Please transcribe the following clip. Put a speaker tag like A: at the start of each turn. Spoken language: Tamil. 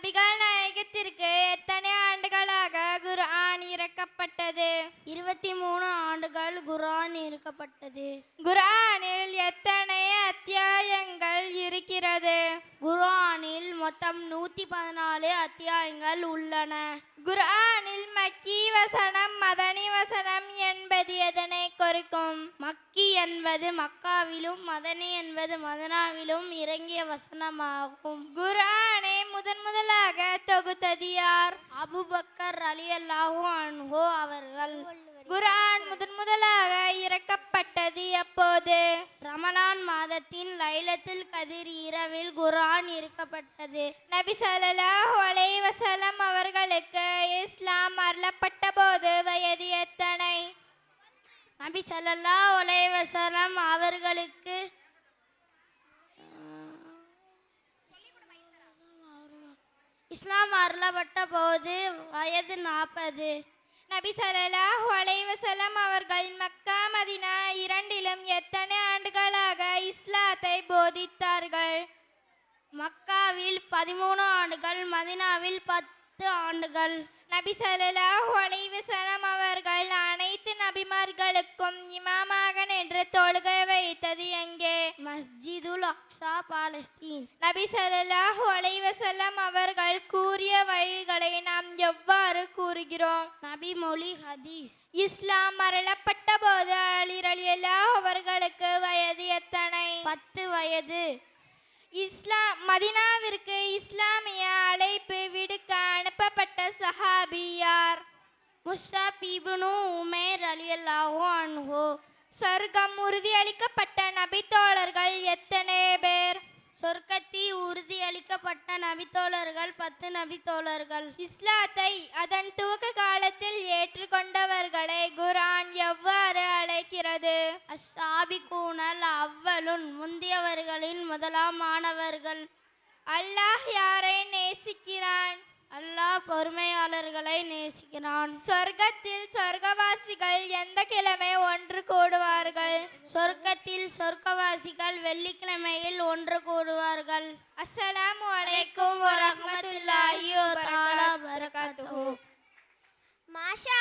A: நபிகள் நாயகத்திற்கு எத்தனை ஆண்டுகளாக குர்ஆன் இறக்கப்பட்டது?
B: 23 ஆண்டுகள் குர்ஆன் இறக்கப்பட்டது.
A: குர்ஆனில் எத்தனை அத்தியாயங்கள் இருக்கிறது?
B: குர்ஆனில் மொத்தம் 114 அத்தியாயங்கள் உள்ளன.
A: குர்ஆனில் மக்கி வசனம் மதனி வசனம் என்பது எதனை குறிக்கும்?
B: மக்கி என்பது மக்காவிலும் மதனி என்பது மதனாவிலும் இறங்கிய வசனமாகும்.
A: குர்ஆனை முதலாக தொகுத்தது யார்?
B: அபூபக்கர் ரலியல்லாஹு அன்ஹு அவர்கள்.
A: குர்ஆன் முதலாக இறக்கப்பட்டது எப்போது?
B: ரமலான் மாதத்தின் லைலத்துல் கதிர் இரவில் குர்ஆன் இறக்கப்பட்டது.
A: நபி ஸல்லல்லாஹு அலைஹி வஸல்லம் அவர்களுக்கு இஸ்லாம் அருளப்பட்ட போது வயது எத்தனை?
B: நபி ஸல்லல்லாஹு அலைஹி வஸல்லம் அவர்களுக்கு இஸ்லாம் அருளப்பட்ட போது வயது 40.
A: நபி ஸல்லல்லாஹு அலைஹி வஸல்லம் அவர்கள் மக்கா மதீனா இரண்டிலும் எத்தனை ஆண்டுகளாக இஸ்லாத்தை போதித்தார்கள்?
B: மக்காவில் 13 ஆண்டுகள், மதீனாவில் 10 ஆண்டுகள்.
A: நபி ஸல்லல்லாஹு அலைஹி வஸல்லம் அவர்கள் அனைத்து நபிமார்களுக்கும் இமாமாக நின்று தொழுகை வைத்தது எங்கே?
B: மஸ்ஜிதுல் அக்ஸா, பாலஸ்தீன்.
A: நபி ஸல்லல்லாஹு அலைஹி வஸல்லம் அவர்கள் கூறிய வழிகளை நாம் எவ்வாறு கூறுகிறோம்?
B: நபி மொழி, ஹதீஸ்.
A: இஸ்லாம் அருளப்பட்ட போது அலி ரலியல்லாஹு அவர்களுக்கு வயது எத்தனை?
B: 10 வயது.
A: மதீனாவிற்கு இஸ்லாமிய அழைப்பு விடுக்க அனுப்பப்பட்ட சஹாபி யார்?
B: முஸ்அப் இப்னு உமைர் ரலியல்லாஹு அன்ஹு.
A: சொர்க்கம் உறுதியளிக்கப்பட்ட நபித்தோழர்கள் எத்தனை பேர்?
B: சொர்க்கத்தில் உறுதியளிக்கப்பட்ட நபித்தோழர்கள் 10 நபித்தோழர்கள்.
A: இஸ்லாத்தை அதன் துவக்க காலத்தில் ஏற்றுக்கொண்டவர்களை குர்ஆன் எவ்வாறு அழைக்கிறது?
B: அஸ்ஸாபிகூனல் அவ்வலுன், முந்தியவர்களின் முதலாமானவர்கள்.
A: அல்லாஹ் யாரை நேசிக்கிறான்?
B: அல்லாஹ் பொறுமையாளர்களை நேசிக்கிறான்.
A: சொர்க்கத்தில் சொர்க்கவாசிகள் எந்த கிழமை ஒன்று கூடுவார்கள்?
B: சொர்க்கத்தில் சொர்க்கவாசிகள் வெள்ளிக்கிழமையில் ஒன்று கூடுவார்கள்.
A: அஸ்ஸலாமு அலைக்கும் வரஹ்மத்துல்லாஹி வ பரகாத்துஹு.
C: மாஷா